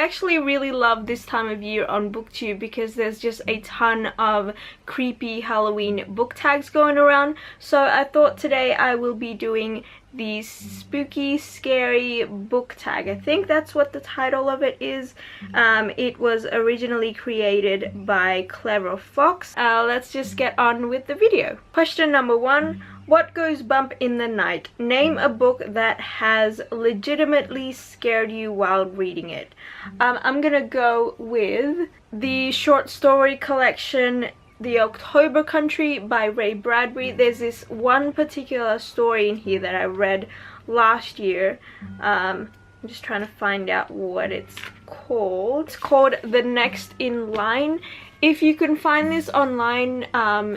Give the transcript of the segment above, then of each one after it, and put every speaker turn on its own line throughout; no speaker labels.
actually really love this time of year on BookTube because there's just a ton of creepy Halloween book tags going around. So I thought today I will be doing the spooky scary book tag. I think that's what the title of it is. It was originally created by Clever Fox. Let's just get on with the video. Question number 1. What goes bump in the night? Name a book that has legitimately scared you while reading it. I'm gonna go with the short story collection The October Country by Ray Bradbury. There's this one particular story in here that I read last year. I'm just trying to find out what it's called. It's called The Next in Line. If you can find this online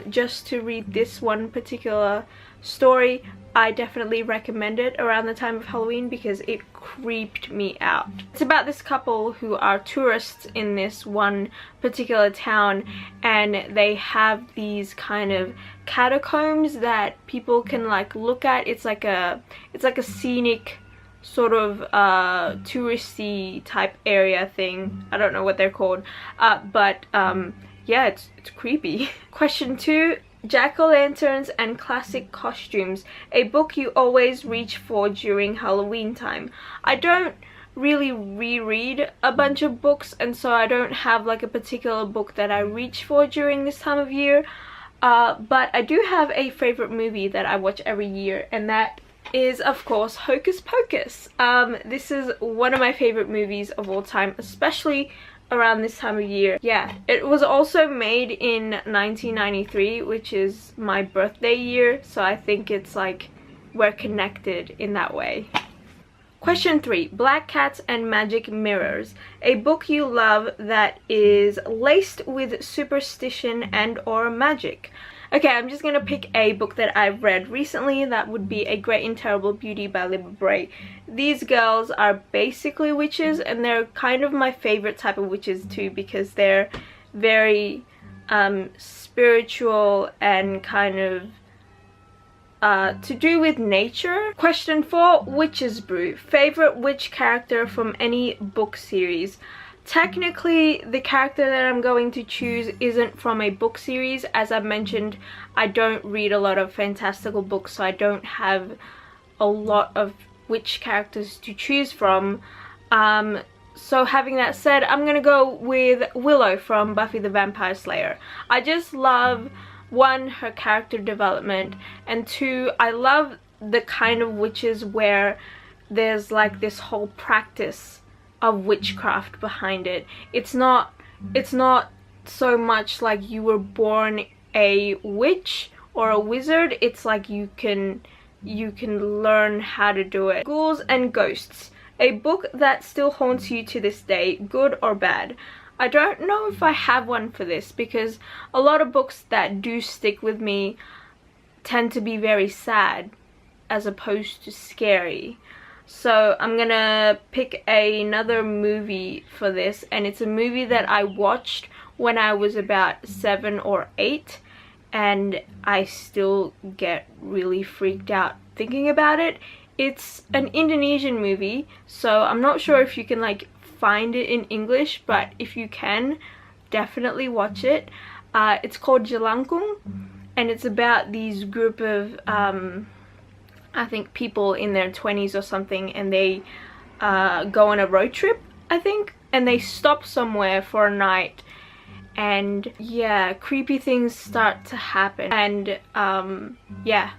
just to read this one particular story, I definitely recommend it around the time of Halloween because it creeped me out. It's about this couple who are tourists in this one particular town, and they have these kind of catacombs that people can like look at. It's like a scenic sort of touristy type area thing. I don't know what they're called, but yeah, it's creepy. Question 2. Jack-o'-lanterns and classic costumes. A book you always reach for during Halloween time. I don't really reread a bunch of books, and so I don't have like a particular book that I reach for during this time of year, but I do have a favorite movie that I watch every year, and that is of course Hocus Pocus. This is one of my favorite movies of all time, especially around this time of year. Yeah, it was also made in 1993, which is my birthday year, so I think it's like we're connected in that way. Question 3. Black Cats and Magic Mirrors. A book you love that is laced with superstition and or magic. Okay, I'm just gonna pick a book that I've read recently. That would be A Great and Terrible Beauty by Libba Bray. These girls are basically witches, and they're kind of my favorite type of witches too, because they're very spiritual and kind of to do with nature. Question 4. Witch's Brew. Favorite witch character from any book series. Technically, the character that I'm going to choose isn't from a book series. As I've mentioned, I don't read a lot of fantastical books, so I don't have a lot of witch characters to choose from. So having that said, I'm gonna go with Willow from Buffy the Vampire Slayer. I just love, 1, her character development, and 2, I love the kind of witches where there's like this whole practice of witchcraft behind it. It's not so much like you were born a witch or a wizard. It's like you can learn how to do it. Ghouls and Ghosts. A book that still haunts you to this day, good or bad. I don't know if I have one for this, because a lot of books that do stick with me tend to be very sad as opposed to scary. So I'm gonna pick another movie for this, and it's a movie that I watched when I was about 7 or 8, and I still get really freaked out thinking about it. It's an Indonesian movie, so I'm not sure if you can like find it in English, but if you can, definitely watch it. It's called Jelangkung, and it's about these group of I think people in their 20s or something, and they go on a road trip, I think, and they stop somewhere for a night, and yeah, creepy things start to happen, and yeah.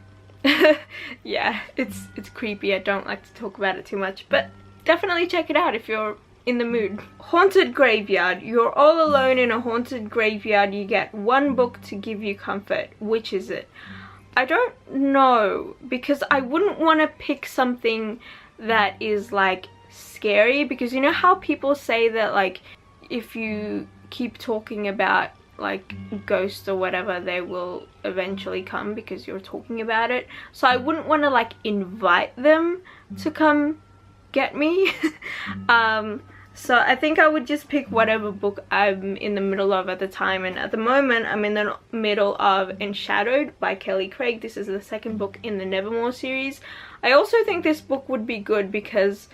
Yeah, it's creepy. I don't like to talk about it too much, but definitely check it out if you're in the mood. Haunted Graveyard. You're all alone in a haunted graveyard. You get 1 book to give you comfort. Which is it? I don't know, because I wouldn't want to pick something that is like scary, because you know how people say that like if you keep talking about like ghosts or whatever, they will eventually come because you're talking about it. So I wouldn't want to like invite them to come get me. So I think I would just pick whatever book I'm in the middle of at the time, and at the moment I'm in the middle of Enshadowed by Kelly Craig. This is the 2nd book in the Nevermore series. I also think this book would be good because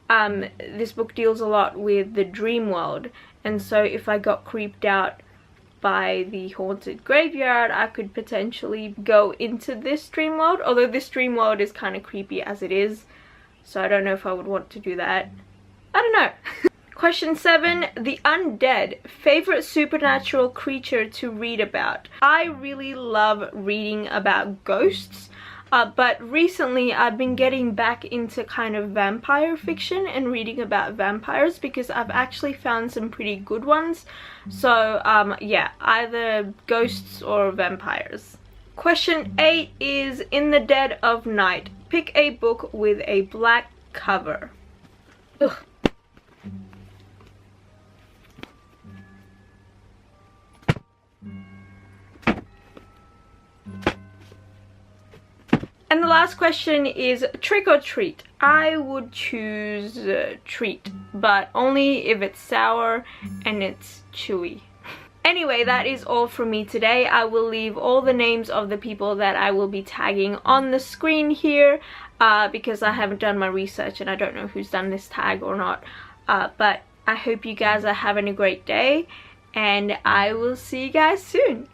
this book deals a lot with the dream world, and so if I got creeped out by the haunted graveyard, I could potentially go into this dream world, although this dream world is kind of creepy as it is, so I don't know if I would want to do that. I don't know. Question 7, the undead. Favorite supernatural creature to read about? I really love reading about ghosts, but recently I've been getting back into kind of vampire fiction and reading about vampires because I've actually found some pretty good ones. So yeah, either ghosts or vampires. Question 8 is in the dead of night. Pick a book with a black cover. Ugh. And the last question is trick or treat. I would choose treat, but only if it's sour and it's chewy. Anyway, that is all from me today. I will leave all the names of the people that I will be tagging on the screen here because I haven't done my research and I don't know who's done this tag or not. But I hope you guys are having a great day and I will see you guys soon.